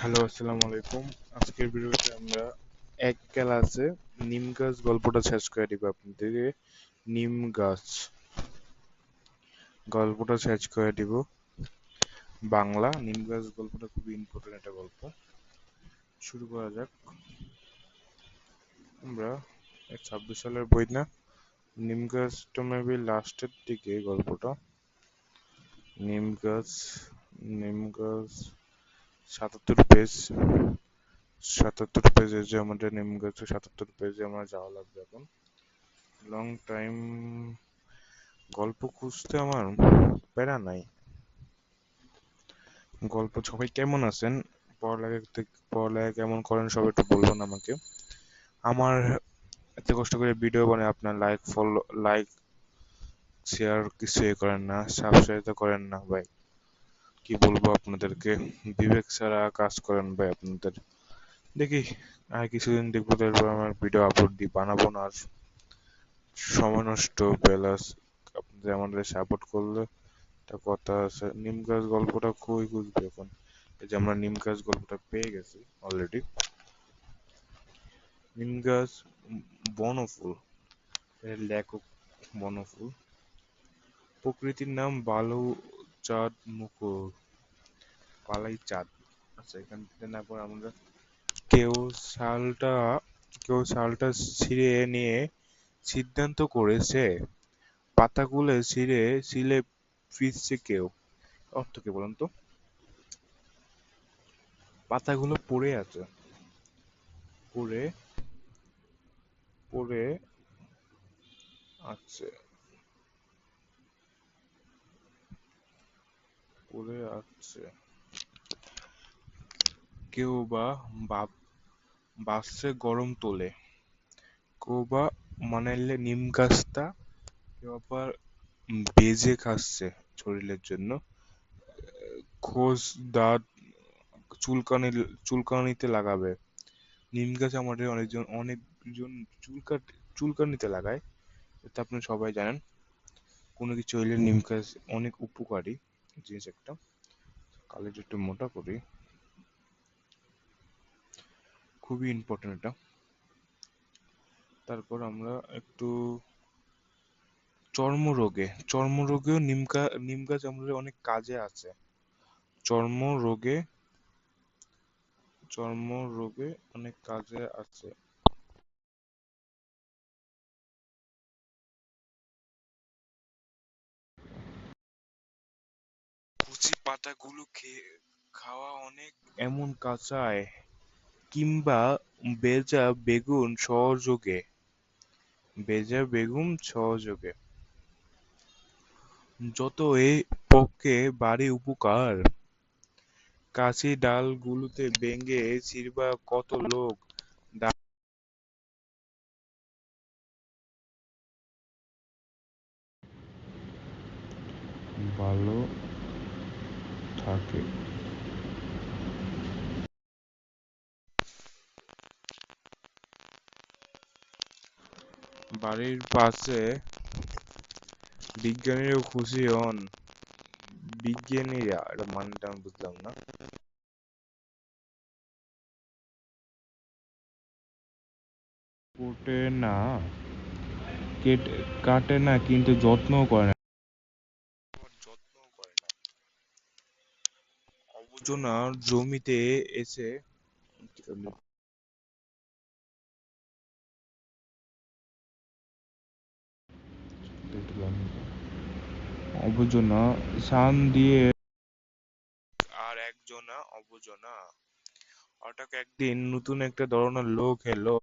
Hello, আসসালামু আলাইকুম। আজকের ভিডিওতে আমরা এক ক্লাসে নিম গাছ গল্পটা শেষ করে দিব আপনাদেরকে। নিম গাছ গল্পটা শেষ করে দিব। বাংলা নিম গাছ গল্পটা খুবই ইম্পর্টেন্ট একটা গল্প। শুরু করা যাক। আমরা 26 সালের বই না, নিম গাছটা মেবি লাস্টের দিকে গল্পটা। নিম গাছ নিম গাছ 77 পেজ। 77 পেজে যে আমাদের নিম গাছের 77 পেজে আমার যাওয়া লাগবে এখন। লং টাইম গল্প খুঁজতে আমার প্যারা নাই। গল্প সবাই কেমন আছেন? পড়ালেখা কেমন করেন সবাই একটু বলবেন আমাকে। আমার এত কষ্ট করে ভিডিও বানায় আপনার লাইক শেয়ার কিছু করেন না, সাবস্ক্রাইব তো করেন না ভাই। কি বলবো আপনাদেরকে, বিবেক ছাড়া কাজ করেন ভাই আপনাদের। দেখি আর কিছুদিন দেখবো, তারপর আমার ভিডিও আপলোড বানাবো না আর। সময় নষ্ট প্লাস আপনাদের আমাদের সাপোর্ট করলে একটা কথা আছে। নিম গাছ গল্পটা কই খুঁজবে এখন? এই যে আমরা নিম গাছ গল্পটা পেয়ে গেছি অলরেডি। নিম গাছ বনফুল, এর লেখক বনফুল। প্রকৃতির নাম বালুচাঁদ মুকুর, বালাই চাঁদ। আচ্ছা, এখান থেকে না পরে আমরা কেউ শালটা কেউ শালটা ছিঁড়ে নিয়ে সিদ্ধান্ত করেছে পাতাগুলো ছিলে ফিরছে কেউ। অর্থ কি বলুন তো? পাতাগুলো পড়ে আছে, পড়ে পড়ে আছে, পড়ে আছে। কেউ বা বাসছে গরম তোলে, কেউ বা মানাইলে নিম গাছটা, কেউ আবার বেজে খাচ্ছে শরীরের জন্য। খোঁজ দাঁত চুলকানি চুলকানিতে লাগাবে। নিম গাছ আমাদের অনেকজন চুলকানিতে লাগায়, এটা আপনি সবাই জানেন। কোনো কিছু হইলে নিম গাছ অনেক উপকারী জিনিস একটা। কালের একটু মোটা করি, খুবই ইম্পর্টেন্ট এটা। তারপর আমরা একটু চর্মরোগেও নিম গাছ আমাদের অনেক কাজে আছে। চর্মরোগে চর্মরোগে অনেক কাজে আছে। কচি পাতাগুলো খাওয়া অনেক, এমন কাঁচায় কিংবা বেজা বেগুন সহযোগে যত এ পক্ষে বাড়ি উপকার। কাশি ডালগুলোতে বেঙ্গে ছিড়বা কত লোক, ভালো থাকে। বাড়ির পাশে বিজ্ঞানীরাও খুশি হন। বিজ্ঞানীরা, এটা মানেটা আমি বুঝলাম না। কোটে না, কাটে না কিন্তু যত্নও করে না। যত্নও করে না। আবর্জনা জমিতে এসে আবর্জনা সান দিয়ে, আর একজনা অবজনা। হঠাৎ একদিন নতুন একটা ধরনের লোক এলো।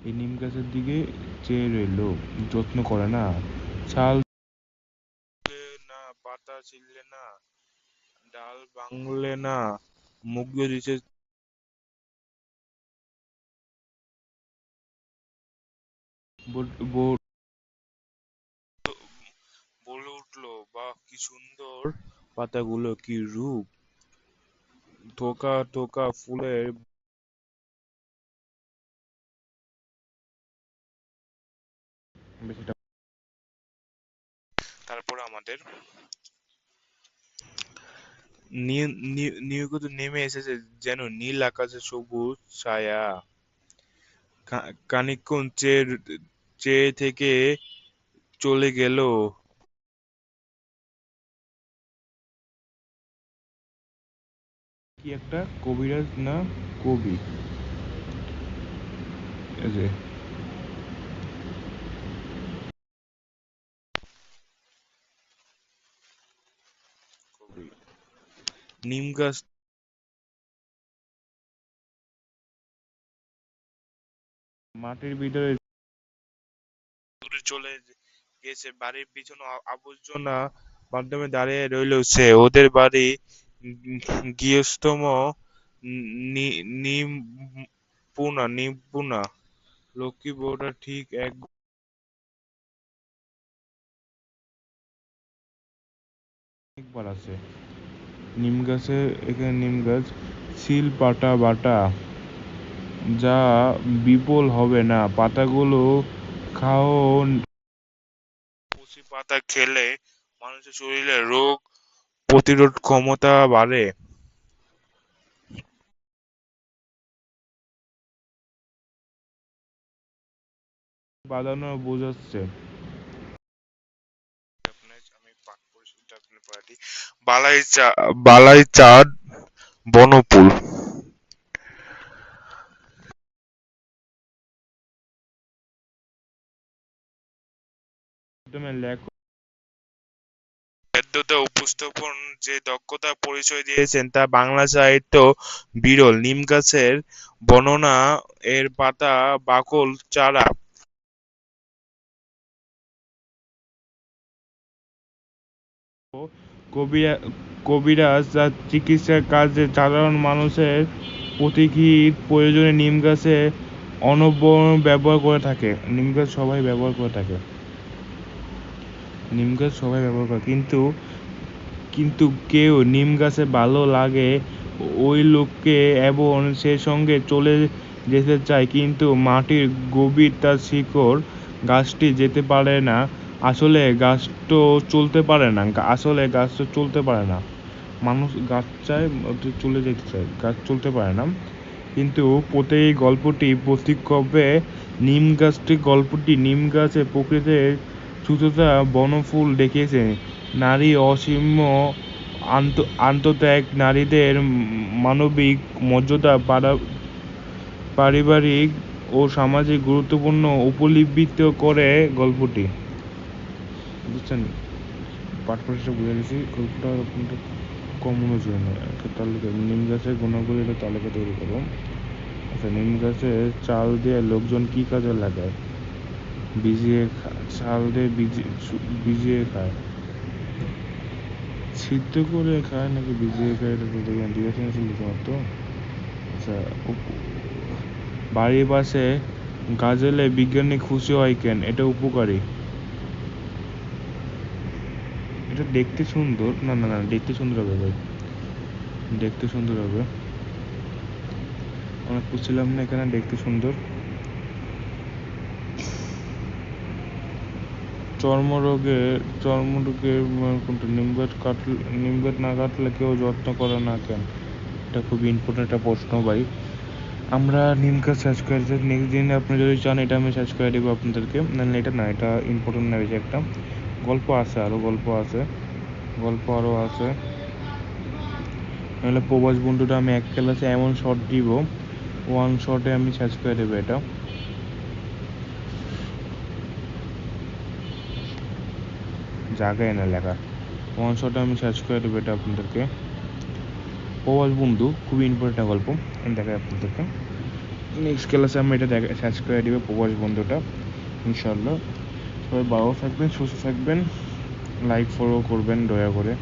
এই নিম গাছের দিকে চেয়ে রইলো। যত্ন করে না, ছাল তুলে না, পাতা ছিঁড়লে না, ডাল ভাঙলে না, মুগ্ধ দিছে। বল- বল- বলে উঠলো, বাহ কি সুন্দর পাতাগুলো, কি রূপ! থোকা থোকা ফুলের বেশিটা। তারপর আমাদের আমাদের নিয়মিত নেমে এসেছে যেন নীল আকাশে সবুজ ছায়া। খানিকক্ষণ চেয়ে চেয়ে থেকে চলে গেল। কি একটা কবিরাজ না কবি, এই যে কবি নিম গাছ মাটির ভিতরে দূরে চলে গেছে, বাড়ির পিছনে আবর্জনা মাধ্যমে দাঁড়িয়ে রইল সে। ওদের বাড়ি গৃহস্থম নিপুণা লক্ষ্মী বউটা ঠিক একবার আছে নিম গাছে। এখানে নিম গাছ শিল পাটা বাটা যা বিপুল হবে না, পাতাগুলো খাও। কচি পাতা খেলে মানুষের শরীরে রোগ প্রতিরোধ ক্ষমতা বাড়ে। বাঁধানো বোঝাচ্ছে। আমি পাঠ পরিষদটা আপনি পড়া দিই। বালাই চাঁদ বনপুল। লেখক বেদ্যতা উপস্থাপন যে দক্ষতার পরিচয় দিয়েছেন তা বাংলা সাহিত্য বিরল। নিম গাছের বর্ণনা, এর পাতা, বাকল, চারা। কবিরা কবিরাজ তার চিকিৎসার কাজে সাধারণ মানুষের প্রতিকীর প্রয়োজনে নিম গাছে অনবরত ব্যবহার করে থাকে। নিম গাছ সবাই ব্যবহার করে থাকে। নিম গাছ সবাই ব্যবহার করে, কিন্তু কিন্তু কেউ নিম গাছে ভালো লাগে ওই লোককে এবং সে সঙ্গে চলে যেতে চায়, কিন্তু মাটির গভীর তার শিকড় গাছটি যেতে পারে না। আসলে গাছটো চলতে পারে না, আসলে গাছটা চলতে পারে না। মানুষ গাছ চায়, চলে যেতে চায়, গাছ চলতে পারে না। কিন্তু এই গল্পটি প্রতীকবে গল্পটি নিম গাছে প্রকৃতির সুতোতা বনফুল দেখিয়েছে। নারী অসীম আত্মত্যাগ, নারীদের মানবিক মর্যাদা, পারিবারিক ও সামাজিক গুরুত্বপূর্ণ উপলব্ধিত করে গল্পটি। বুঝছেন? পাঠ পরিচয় বুঝে গেছি। গল্পটা আপনাদের কম মনোযোগ নয়। একটা তালিকা নিম গাছের গুণাবলী, একটা তালিকা তৈরি করো। আচ্ছা, নিম গাছের চাল দিয়ে লোকজন কি কাজে লাগায়? চাল দিয়ে ভিজিয়ে খায়, সিদ্ধ করে খায় নাকি ভিজিয়ে খায়, এটা বলতে গেলে ডিরেকশন আছে লিখতে পারতো। আচ্ছা, বাড়ির পাশে গাজলে বিজ্ঞানী খুশি হয় কেন? এটা উপকারী। এটা দেখতে সুন্দর। না না না, দেখতে সুন্দর হবে ভাই, দেখতে সুন্দর হবে। আমরা খুঁজছিলাম না এখানে, দেখতে সুন্দর। চর্মরোগের কোনটা? নিম গাছ না কাটলে কেউ যত্ন করে না কেন? এটা খুব ইম্পর্টেন্ট একটা প্রশ্ন ভাই। আমরা নিম গাছ সার্চ করে নেক্সট দিন আপনি যদি চান এটা আমি সার্চ করে দেবো আপনাদেরকে। নাহলে এটা না, এটা ইম্পর্টেন্ট না বেশি একটা। গল্প আছে, আরও গল্প আছে, গল্প আরও আছে। নাহলে প্রবাস বন্ধুটা আমি এক ক্লাসে এমন শর্ট দিব, ওয়ান শর্টে আমি সার্চ করে দেবো এটা। জায়গায় না লেখা, ওয়ান শটে আমি সার্চ করে দেবো এটা আপনাদেরকে। প্রবাস বন্ধু খুবই ইম্পর্টেন্ট গল্প, আমি দেখাই আপনাদেরকে। নেক্সট ক্লাসে আমি এটা সার্চ করে দেবো প্রবাস বন্ধুটা, ইনশাল্লাহ। সবাই ভালো থাকবেন, সুস্থ থাকবেন, লাইক ফলো করবেন দয়া করে।